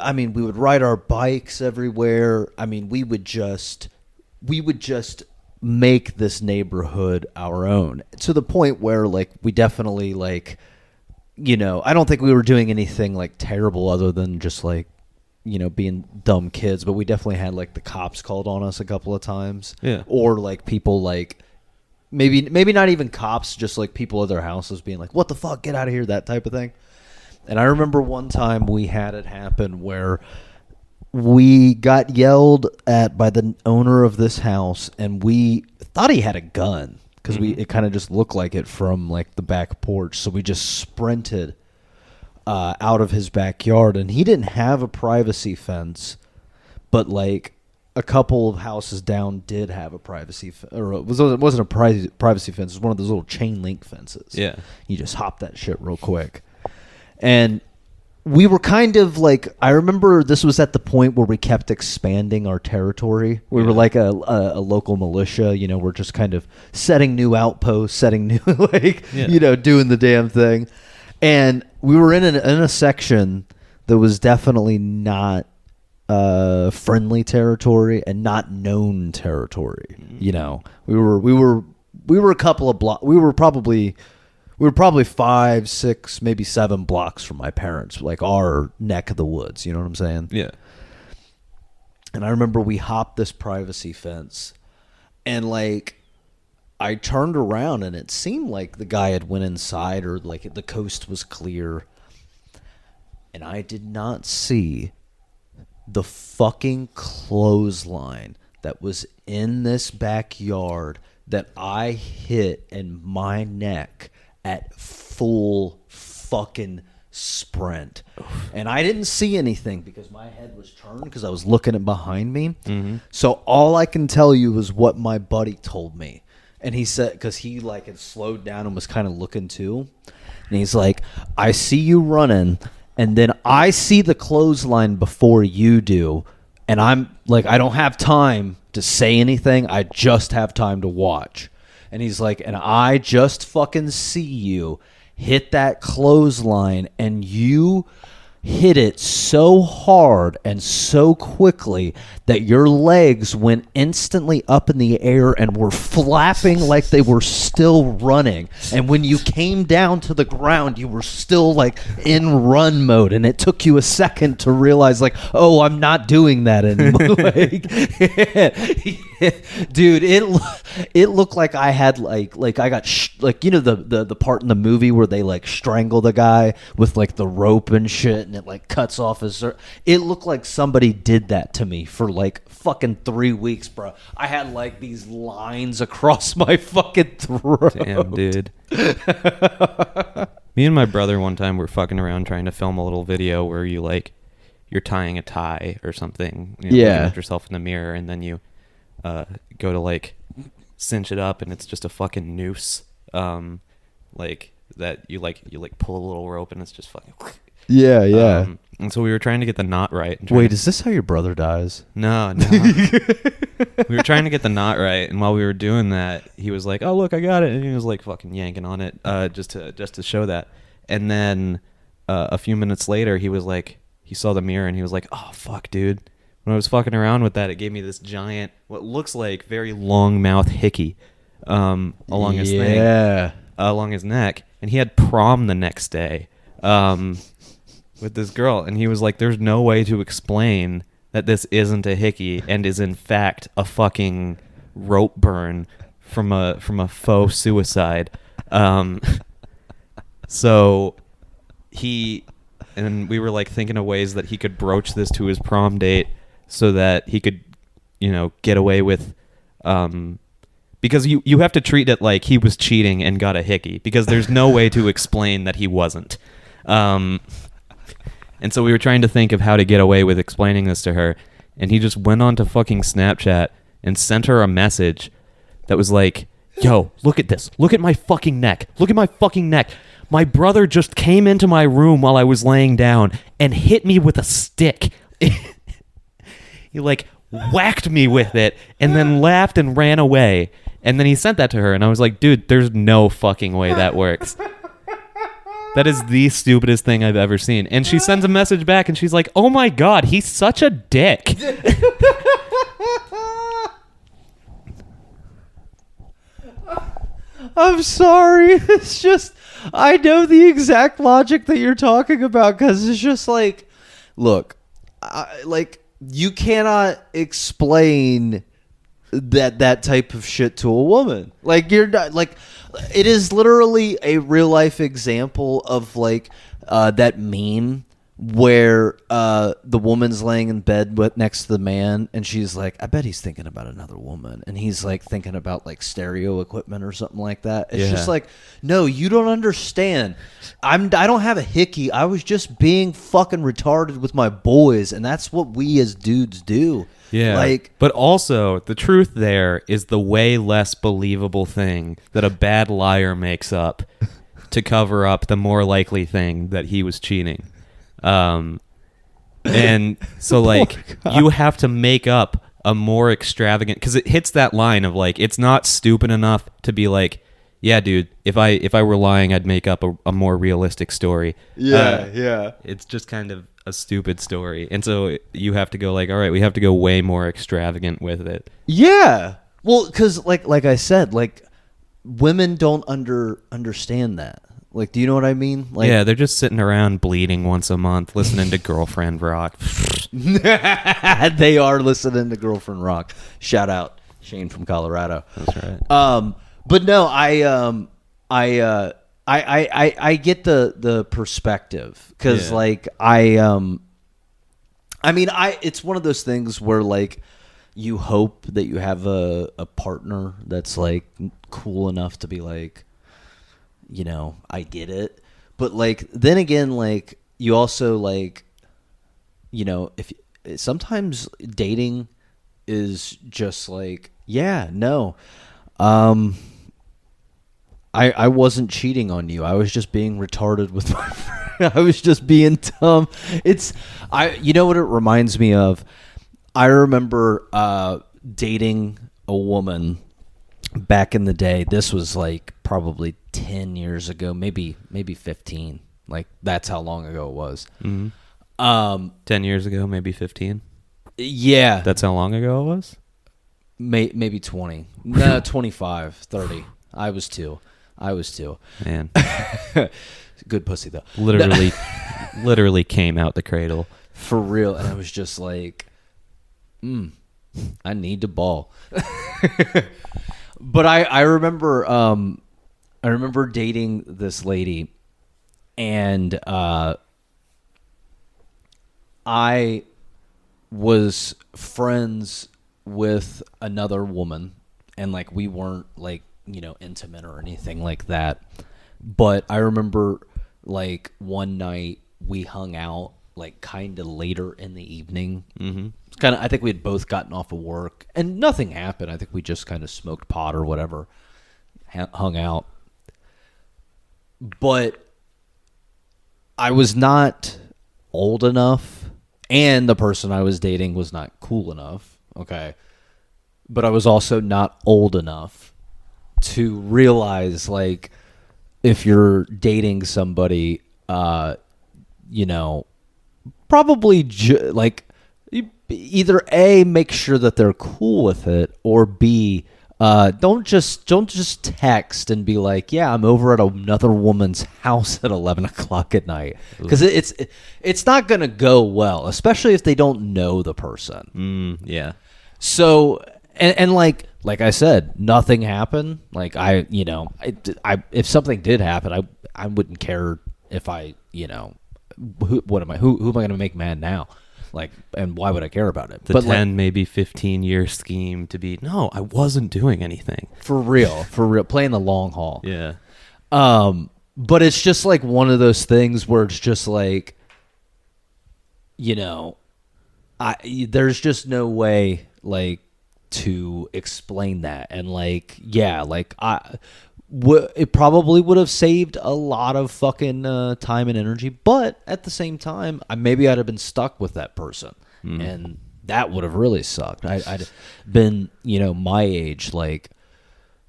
Speaker 3: ride our bikes everywhere. I mean, we would just make this neighborhood our own, to the point where like we definitely like, I don't think we were doing anything like terrible other than just like, being dumb kids, but we definitely had like the cops called on us a couple of times.
Speaker 4: Yeah.
Speaker 3: Or like people like maybe not even cops, just like people at their houses being like, "What the fuck? Get out of here," that type of thing. And I remember one time we had it happen where we got yelled at by the owner of this house, and we thought he had a gun because it kind of just looked like it from like the back porch. So we just sprinted out of his backyard, and he didn't have a privacy fence, but like a couple of houses down did have a privacy or it wasn't a privacy fence. It was one of those little chain link fences.
Speaker 4: Yeah.
Speaker 3: You just hop that shit real quick. And we were kind of like, I remember this was at the point where we kept expanding our territory. We were like a local militia, we're just kind of setting new outposts, setting new, doing the damn thing. And we were in a section that was definitely not friendly territory and not known territory. We were a couple of blocks. We were probably 5, 6, maybe 7 blocks from my parents, like our neck of the woods. You know what I'm saying?
Speaker 4: Yeah.
Speaker 3: And I remember we hopped this privacy fence, And like I turned around and it seemed like the guy had went inside or like the coast was clear. And I did not see the fucking clothesline that was in this backyard that I hit in my neck at full fucking sprint. And I didn't see anything because my head was turned because I was looking at behind me. Mm-hmm. So all I can tell you is what my buddy told me. And he said, because he like had slowed down and was kind of looking too. And he's like, I see you running. And then I see the clothesline before you do. And I'm like, I don't have time to say anything. I just have time to watch. And he's like, and I just fucking see you hit that clothesline. And you hit it so hard and so quickly that your legs went instantly up in the air and were flapping like they were still running. And when you came down to the ground, you were still like in run mode. And it took you a second to realize like, oh, I'm not doing that anymore. Dude, it looked like I had like I got like, you know, the part in the movie where they like strangle the guy with like the rope and shit and it like cuts off his. It looked like somebody did that to me for like fucking 3 weeks, bro. I had like these lines across my fucking throat.
Speaker 4: Damn, dude. Me and my brother one time were fucking around trying to film a little video where you're tying a tie or something. You know, looking at yourself in the mirror, and then you go to like cinch it up, and it's just a fucking noose. Like that you pull a little rope, and it's just fucking.
Speaker 3: Yeah.
Speaker 4: And so we were trying to get the knot right.
Speaker 3: Wait, is this how your brother dies?
Speaker 4: No. We were trying to get the knot right, and while we were doing that, he was like, "Oh, look, I got it," and he was like fucking yanking on it, just to show that. And then a few minutes later, he was like, he saw the mirror, and he was like, "Oh, fuck, dude." When I was fucking around with that, it gave me this giant, what looks like very long mouth hickey, along his thing, along his neck, and he had prom the next day. With this girl, and he was like, there's no way to explain that this isn't a hickey and is in fact a fucking rope burn from a faux suicide. So we were like thinking of ways that he could broach this to his prom date so that he could, you know, get away with, because you have to treat it like he was cheating and got a hickey, because there's no way to explain that he wasn't. And so we were trying to think of how to get away with explaining this to her, and he just went on to fucking Snapchat and sent her a message that was like, yo, look at this. Look at my fucking neck. Look at my fucking neck. My brother just came into my room while I was laying down and hit me with a stick. He like whacked me with it and then laughed and ran away. And then he sent that to her, and I was like, dude, there's no fucking way that works. That is the stupidest thing I've ever seen. And she sends a message back, and she's like, oh my God, he's such a dick.
Speaker 3: I'm sorry. It's just, I know the exact logic that you're talking about, because it's just like, look, like, you cannot explain that type of shit to a woman. Like, you're not, like, it is literally a real life example of like that meme where the woman's laying in bed next to the man, and she's like, I bet he's thinking about another woman, and he's like thinking about like stereo equipment or something like that. It's just like, no, you don't understand. I don't have a hickey. I was just being fucking retarded with my boys, and that's what we as dudes do.
Speaker 4: Yeah,
Speaker 3: like,
Speaker 4: but also the truth there is the way less believable thing that a bad liar makes up to cover up the more likely thing that he was cheating. And so like you have to make up a more extravagant, because it hits that line of like, it's not stupid enough to be like, yeah, dude, if I were lying, I'd make up a more realistic story.
Speaker 3: Yeah.
Speaker 4: It's just kind of a stupid story, and so you have to go like, all right, we have to go way more extravagant with it.
Speaker 3: Yeah, well, because like I said, like, women don't understand that. Like, do you know what I mean? Like,
Speaker 4: yeah, they're just sitting around bleeding once a month, listening to girlfriend rock.
Speaker 3: They are listening to girlfriend rock. Shout out Shane from Colorado.
Speaker 4: That's right.
Speaker 3: But no, I get the perspective because
Speaker 4: Yeah.
Speaker 3: like it's one of those things where like you hope that you have a partner that's like cool enough to be like, you know, I get it. But like then again, like you also like, you know, if sometimes dating is just like, yeah, no, I wasn't cheating on you. I was just being retarded with my friend. I was just being dumb. You know what it reminds me of? I remember dating a woman back in the day. This was like probably 10 years ago, maybe 15. Like that's how long ago it was.
Speaker 4: Mm-hmm. 10 years ago, maybe 15.
Speaker 3: Yeah.
Speaker 4: That's how long ago it was?
Speaker 3: Maybe 20. No, 25, 30. I was two.
Speaker 4: Man.
Speaker 3: Good pussy though.
Speaker 4: Literally came out the cradle.
Speaker 3: For real. And I was just like, I need to ball. But I remember dating this lady, and I was friends with another woman, and like we weren't like, you know, intimate or anything like that. But I remember like one night we hung out like kind of later in the evening. Mm-hmm. Kind of, I think we had both gotten off of work and nothing happened. I think we just kind of smoked pot or whatever, hung out. But I was not old enough, and the person I was dating was not cool enough. Okay. But I was also not old enough to realize, like, if you're dating somebody, you know, probably like either A, make sure that they're cool with it, or B, don't just text and be like, yeah, I'm over at another woman's house at 11 o'clock at night, because it's not gonna go well, especially if they don't know the person.
Speaker 4: Yeah.
Speaker 3: So and like I said, nothing happened. Like I if something did happen, I wouldn't care if I, you know, who am I going to make mad now? Like, and why would I care about it?
Speaker 4: The 10, maybe 15-year scheme to be, no, I wasn't doing anything.
Speaker 3: For real, playing the long haul.
Speaker 4: Yeah.
Speaker 3: But it's just like one of those things where it's just like, you know, there's just no way like to explain that. And like, yeah, like it probably would have saved a lot of fucking time and energy, but at the same time, maybe I'd have been stuck with that person, and that would have really sucked. I'd been, you know, my age, like,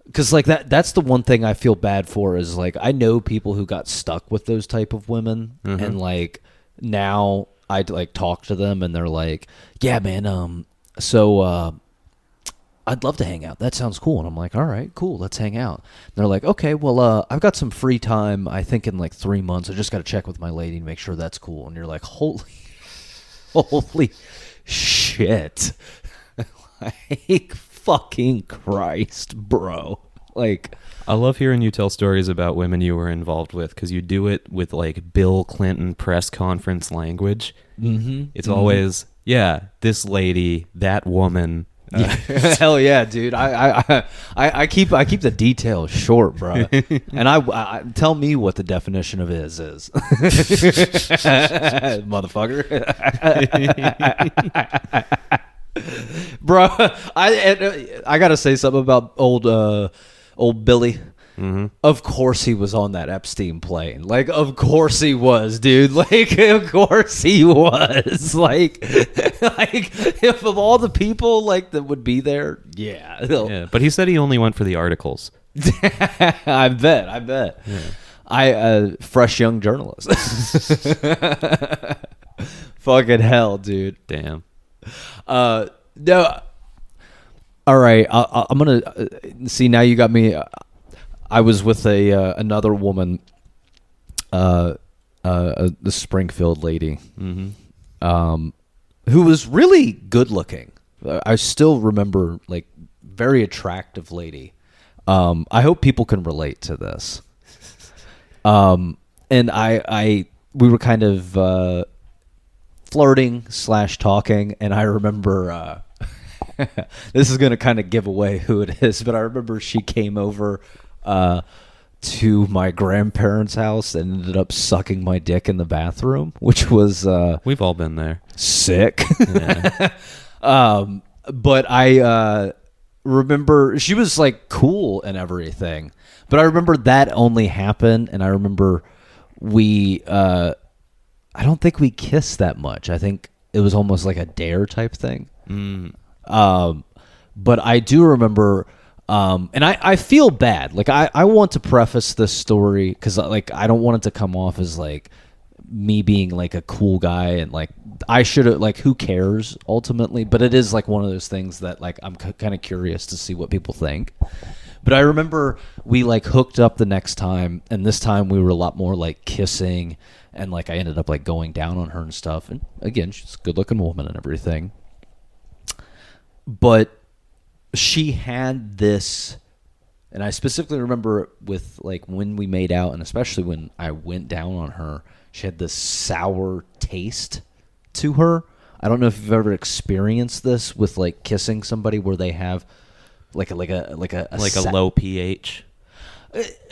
Speaker 3: because like that's the one thing I feel bad for is like I know people who got stuck with those type of women, and like now I'd like talk to them and they're like, yeah, man, so I'd love to hang out. That sounds cool. And I'm like, all right, cool. Let's hang out. And they're like, okay, well, I've got some free time, I think in like 3 months. I just got to check with my lady to make sure that's cool. And you're like, holy shit. Like, fucking Christ, bro. Like,
Speaker 4: I love hearing you tell stories about women you were involved with, because you do it with like Bill Clinton press conference language. Mm-hmm. It's always, yeah, this lady, that woman.
Speaker 3: Hell yeah, dude! I keep the details short, bro. And I tell me what the definition of is, motherfucker. Bro, I gotta say something about old Billy. Mm-hmm. Of course he was on that Epstein plane. Like, of course he was, dude. Like, of course he was. Like if of all the people like that would be there, yeah.
Speaker 4: Yeah, but he said he only went for the articles.
Speaker 3: I bet. Yeah. Fresh young journalist. Fucking hell, dude.
Speaker 4: Damn.
Speaker 3: No. All right, I'm gonna see. Now you got me. I was with another woman, the Springfield lady, who was really good looking. I still remember like very attractive lady. I hope people can relate to this. And we were kind of flirting / talking, and I remember this is going to kind of give away who it is, but I remember she came over to my grandparents' house and ended up sucking my dick in the bathroom, which was
Speaker 4: We've all been there.
Speaker 3: sick.
Speaker 4: Yeah.
Speaker 3: But I remember she was like cool and everything, but I remember that only happened, and I remember we I don't think we kissed that much. I think it was almost like a dare type thing. But I do remember, and I feel bad. Like I want to preface this story because like I don't want it to come off as like me being like a cool guy and like I should have like who cares ultimately. But it is like one of those things that like I'm kind of curious to see what people think. But I remember we like hooked up the next time, and this time we were a lot more like kissing, and like I ended up like going down on her and stuff. And again, she's a good-looking woman and everything. But she had this, and I specifically remember with like when we made out, and especially when I went down on her, she had this sour taste to her. I don't know if you've ever experienced this with like kissing somebody where they have like a
Speaker 4: low pH.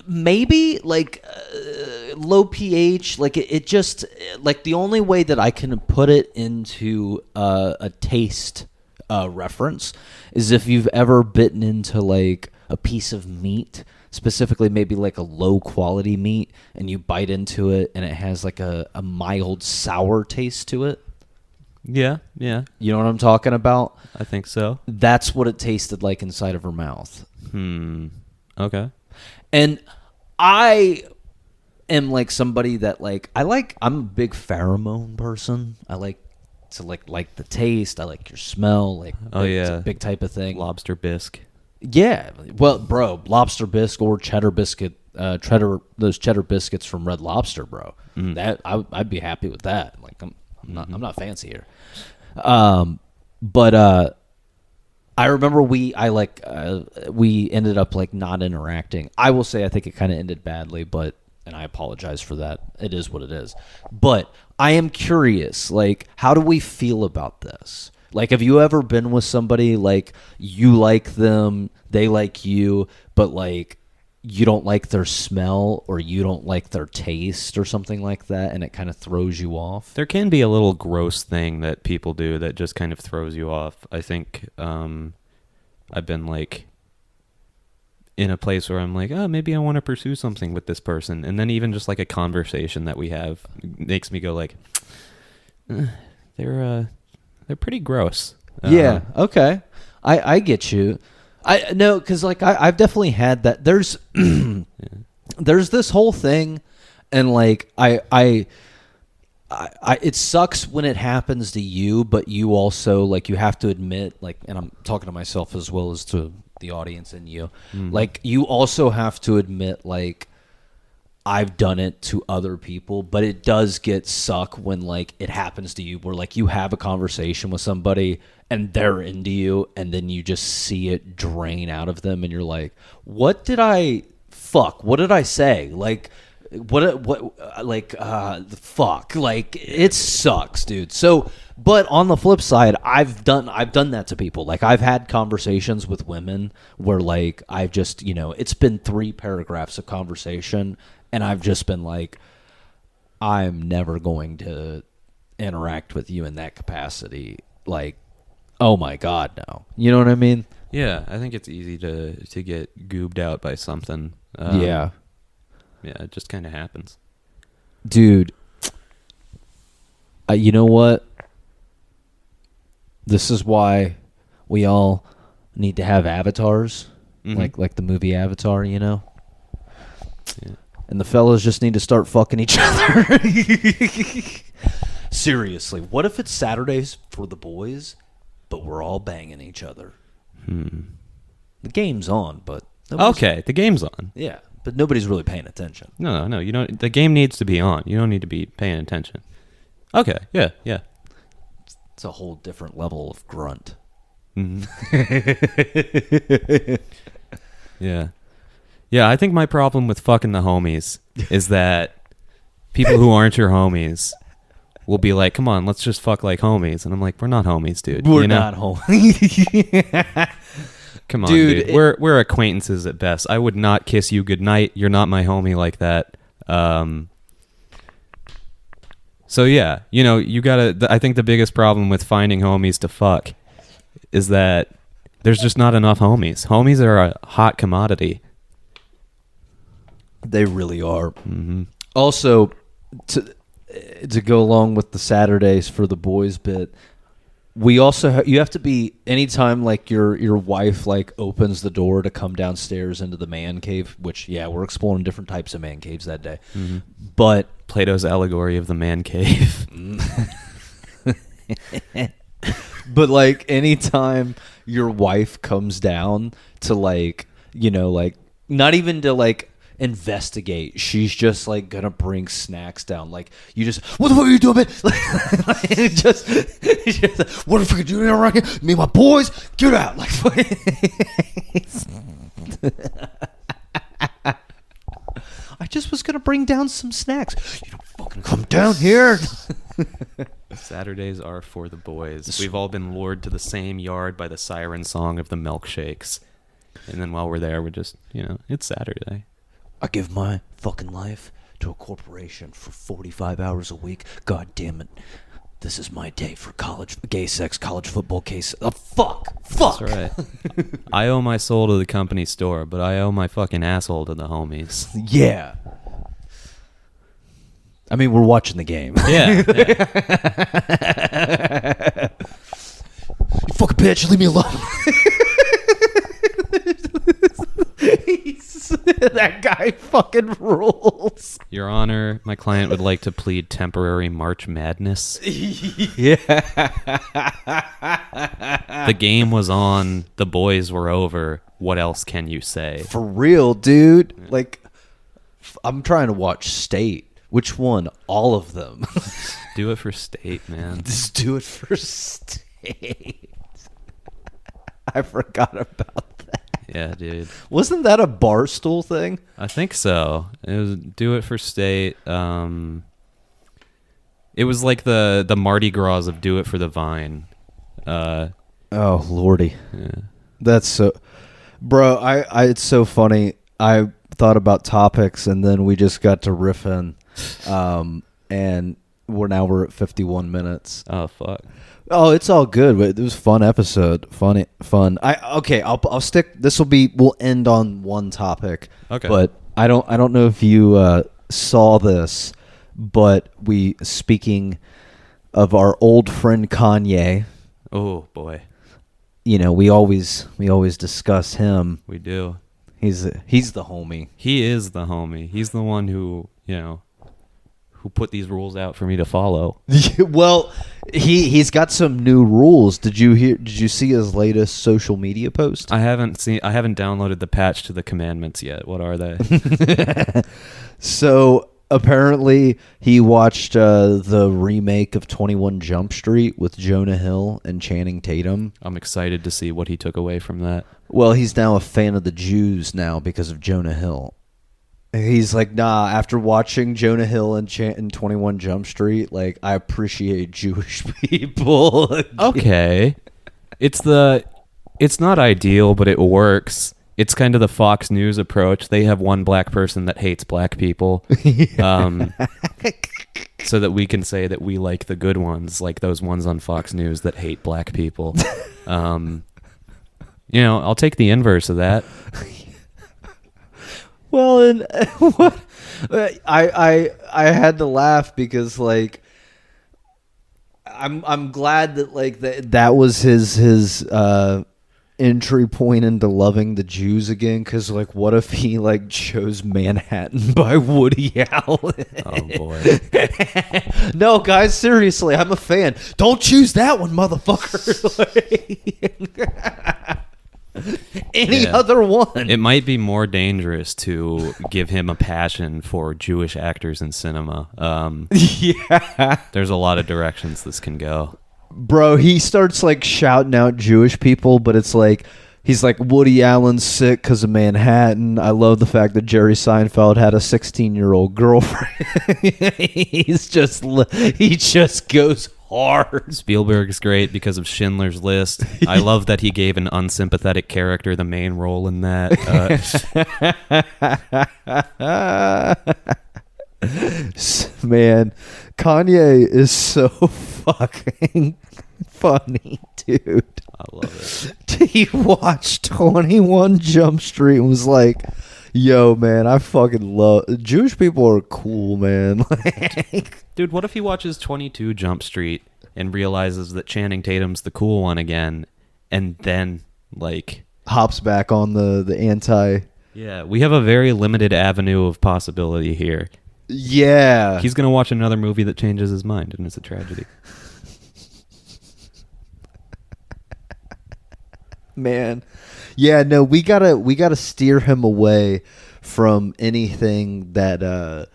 Speaker 3: Maybe like low pH, like it just like the only way that I can put it into a taste reference is if you've ever bitten into like a piece of meat, specifically maybe like a low quality meat, and you bite into it and it has like a mild sour taste to it.
Speaker 4: Yeah.
Speaker 3: You know what I'm talking about?
Speaker 4: I think so.
Speaker 3: That's what it tasted like inside of her mouth.
Speaker 4: Okay.
Speaker 3: And I am like somebody that like I'm a big pheromone person. I like to like the taste. I like your smell. Like it's a big type of thing.
Speaker 4: Lobster bisque.
Speaker 3: Yeah. Well, bro, lobster bisque or cheddar biscuit, those cheddar biscuits from Red Lobster, bro. That I'd be happy with that. Like I'm not fancy here. But I remember we ended up like not interacting. I will say I think it kind of ended badly, and I apologize for that. It is what it is. But I am curious, like, how do we feel about this? Like, have you ever been with somebody like you like them, they like you, but like you don't like their smell or you don't like their taste or something like that, and it kind of throws you off?
Speaker 4: There can be a little gross thing that people do that just kind of throws you off. I think I've been like in a place where I'm like, oh, maybe I want to pursue something with this person, and then even just like a conversation that we have makes me go like, they're pretty gross.
Speaker 3: Yeah. Okay. I get you. I no, because like I've definitely had that. There's there's this whole thing, and like I it sucks when it happens to you, but you also like you have to admit, like, and I'm talking to myself as well as to the audience and you, like you also have to admit like I've done it to other people, but it does get suck when like it happens to you where like you have a conversation with somebody and they're into you and then you just see it drain out of them and you're like, what did I say? Like fuck, like it sucks, dude. So, but on the flip side, I've done that to people. Like I've had conversations with women where like I've just, it's been 3 paragraphs of conversation and I've just been like, I'm never going to interact with you in that capacity. Like, oh my God, no. You know what I mean?
Speaker 4: Yeah, I think it's easy to get goobed out by something.
Speaker 3: Yeah.
Speaker 4: Yeah, it just kind of happens.
Speaker 3: Dude, you know what? This is why we all need to have avatars, like the movie Avatar, Yeah. And the fellas just need to start fucking each other. Seriously, what if it's Saturdays for the boys, but we're all banging each other? The game's on, but
Speaker 4: okay, the game's on.
Speaker 3: Yeah, but nobody's really paying attention.
Speaker 4: No. You don't. The game needs to be on. You don't need to be paying attention. Okay. Yeah.
Speaker 3: It's a whole different level of grunt.
Speaker 4: Yeah. Yeah, I think my problem with fucking the homies is that people who aren't your homies will be like, come on, let's just fuck like homies. And I'm like, we're not homies, dude.
Speaker 3: We're
Speaker 4: you know?
Speaker 3: not homies.
Speaker 4: Come on,
Speaker 3: Dude,
Speaker 4: dude. We're acquaintances at best. I would not kiss you goodnight. You're not my homie like that. So yeah, you know, you gotta. I think the biggest problem with finding homies to fuck is that there's just not enough homies. Homies are a hot commodity.
Speaker 3: They really are. Also, to go along with the Saturdays for the boys bit, we also you have to be anytime like your wife like opens the door to come downstairs into the man cave, which we're exploring different types of man caves that day. But
Speaker 4: Plato's allegory of the man cave.
Speaker 3: but like anytime your wife comes down to like, you know, like not even to like investigate, she's just like gonna bring snacks down. Like you just, what the fuck are you doing, man? Like, just what the fuck are you doing around here? Me and my boys, get out! Like, I just was gonna bring down some snacks. You don't fucking come down here.
Speaker 4: Saturdays are for the boys. We've all been lured to the same yard by the siren song of the milkshakes, and then while we're there, we're just, you know, it's Saturday.
Speaker 3: I give my fucking life to a corporation for 45 hours a week. God damn it. This is my day for gay sex, college football case. Fuck.
Speaker 4: That's right. I owe my soul to the company store, but I owe my fucking asshole to the homies.
Speaker 3: Yeah. I mean, we're watching the game.
Speaker 4: Yeah.
Speaker 3: You fucking bitch, leave me alone. That guy fucking rules.
Speaker 4: Your Honor, my client would like to plead temporary March Madness.
Speaker 3: Yeah.
Speaker 4: The game was on. The boys were over. What else can you say?
Speaker 3: For real, dude. Like, I'm trying to watch State. Which one? All of them.
Speaker 4: Do it for State, man.
Speaker 3: Just do it for State. I forgot about that.
Speaker 4: Yeah, dude.
Speaker 3: Wasn't that a Barstool thing?
Speaker 4: I think so. It was Do It for State. It was like the Mardi Gras of Do It for the Vine.
Speaker 3: Oh, lordy.
Speaker 4: Yeah.
Speaker 3: That's so... Bro, I it's so funny. I thought about topics, and then we just got to riffing. And we're at 51 minutes.
Speaker 4: Oh, fuck.
Speaker 3: Oh, it's all good. It was a fun episode. Fun. I'll stick. We'll end on one topic.
Speaker 4: Okay.
Speaker 3: But I don't know if you saw this, but speaking of our old friend Kanye.
Speaker 4: Oh boy.
Speaker 3: You know, we always discuss him.
Speaker 4: We do.
Speaker 3: He's the homie.
Speaker 4: He is the homie. He's the one who, you know, who put these rules out for me to follow.
Speaker 3: Well, he's got some new rules. Did you see his latest social media post?
Speaker 4: I haven't downloaded the patch to the commandments yet. What are they?
Speaker 3: So apparently he watched the remake of 21 Jump Street with Jonah Hill and Channing Tatum.
Speaker 4: I'm excited to see what he took away from that.
Speaker 3: Well, he's now a fan of the Jews now because of Jonah Hill. He's like, nah, after watching Jonah Hill and 21 Jump Street, like, I appreciate Jewish people.
Speaker 4: Okay. It's not ideal, but it works. It's kind of the Fox News approach. They have one black person that hates black people. So that we can say that we like the good ones, like those ones on Fox News that hate black people. You know, I'll take the inverse of that.
Speaker 3: Well, and what I had to laugh because like I'm glad that like that was his entry point into loving the Jews again, because like what if he like chose Manhattan by Woody Allen?
Speaker 4: Oh boy.
Speaker 3: No, guys, seriously, I'm a fan. Don't choose that one, motherfucker. Any other one.
Speaker 4: It might be more dangerous to give him a passion for Jewish actors in cinema.
Speaker 3: Yeah.
Speaker 4: There's a lot of directions this can go.
Speaker 3: Bro, he starts like shouting out Jewish people, but it's like he's like, Woody Allen's sick because of Manhattan. I love the fact that Jerry Seinfeld had a 16-year-old girlfriend. he just goes hard.
Speaker 4: Spielberg's great because of Schindler's List. I love that he gave an unsympathetic character the main role in that.
Speaker 3: Man, Kanye is so fucking funny, dude.
Speaker 4: I love it.
Speaker 3: He watched 21 Jump Street and was like, yo, man, I fucking love... Jewish people are cool, man.
Speaker 4: Dude, what if he watches 22 Jump Street and realizes that Channing Tatum's the cool one again, and then, like...
Speaker 3: hops back on the anti...
Speaker 4: Yeah, we have a very limited avenue of possibility here.
Speaker 3: Yeah.
Speaker 4: He's going to watch another movie that changes his mind, and it's a tragedy.
Speaker 3: Man. Yeah, no, we gotta steer him away from anything that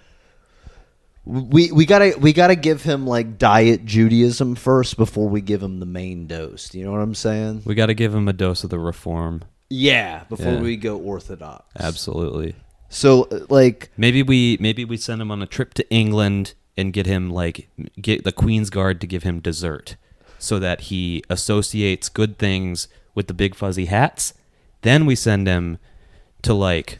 Speaker 3: we gotta give him like diet Judaism first before we give him the main dose. You know what I'm saying?
Speaker 4: We got to give him a dose of the reform.
Speaker 3: Yeah, before
Speaker 4: Yeah.
Speaker 3: we go orthodox.
Speaker 4: Absolutely.
Speaker 3: So like
Speaker 4: Maybe we send him on a trip to England and get the Queen's Guard to give him dessert so that he associates good things with the big fuzzy hats. Then we send him to like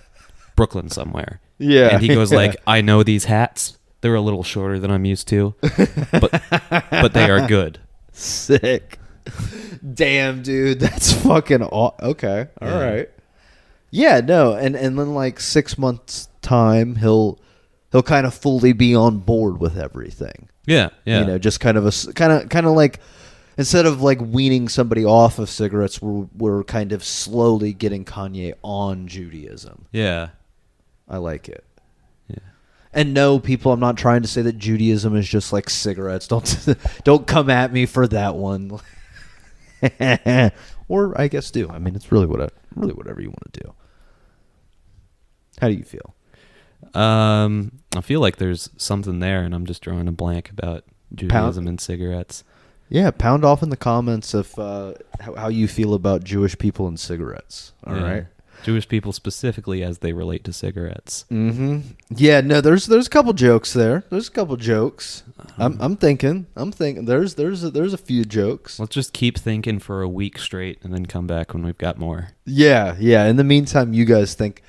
Speaker 4: Brooklyn somewhere.
Speaker 3: Yeah.
Speaker 4: And he goes like, I know these hats. They're a little shorter than I'm used to, but they are good.
Speaker 3: sick. Damn, dude, that's fucking okay. All right. Yeah, no, and then like 6 months time, he'll kind of fully be on board with everything.
Speaker 4: Yeah.
Speaker 3: You know, just kind of like instead of like weaning somebody off of cigarettes, we're kind of slowly getting Kanye on Judaism.
Speaker 4: Yeah.
Speaker 3: I like it.
Speaker 4: Yeah.
Speaker 3: And no, people, I'm not trying to say that Judaism is just like cigarettes. Don't come at me for that one. Or I guess do. I mean, it's really whatever you want to do. How do you feel?
Speaker 4: I feel like there's something there, and I'm just drawing a blank about Judaism and cigarettes.
Speaker 3: Yeah, pound off in the comments of how you feel about Jewish people and cigarettes. All right.
Speaker 4: Jewish people specifically as they relate to cigarettes.
Speaker 3: Mm-hmm. Yeah, no, there's a couple jokes there. There's a couple jokes. I'm thinking. There's a few jokes.
Speaker 4: Let's just keep thinking for a week straight and then come back when we've got more.
Speaker 3: Yeah. In the meantime, you guys think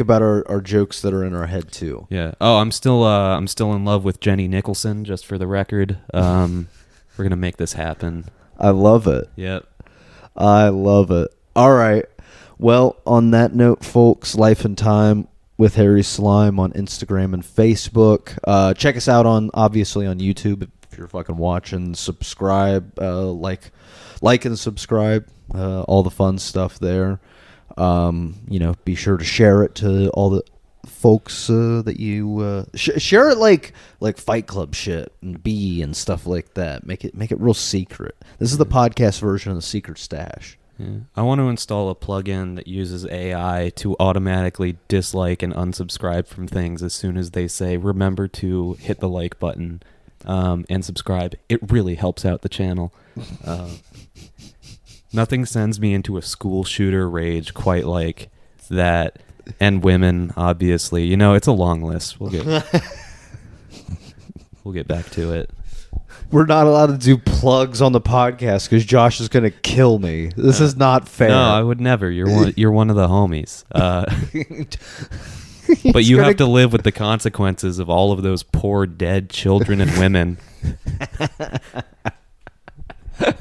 Speaker 3: about our jokes that are in our head too.
Speaker 4: Yeah. Oh, I'm still in love with Jenny Nicholson, just for the record. We're gonna make this happen.
Speaker 3: I love it.
Speaker 4: Yep.
Speaker 3: I love it. All right. Well, on that note, folks, Life and Time with Harry Slime on Instagram and Facebook. Check us out obviously on YouTube if you're fucking watching. Subscribe, like and subscribe. All the fun stuff there. Be sure to share it to all the folks that you share it like Fight Club shit and B and stuff like that. Make it real secret. This is the podcast version of the Secret Stash.
Speaker 4: Yeah. I want to install a plugin that uses AI to automatically dislike and unsubscribe from things as soon as they say, remember to hit the like button and subscribe. It really helps out the channel. Nothing sends me into a school shooter rage quite like that. And women, obviously. It's a long list. We'll get back to it.
Speaker 3: We're not allowed to do plugs on the podcast because Josh is going to kill me. This is not fair.
Speaker 4: No, I would never. You're one of the homies. But you have to live with the consequences of all of those poor dead children and women.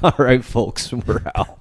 Speaker 3: All right, folks, we're out.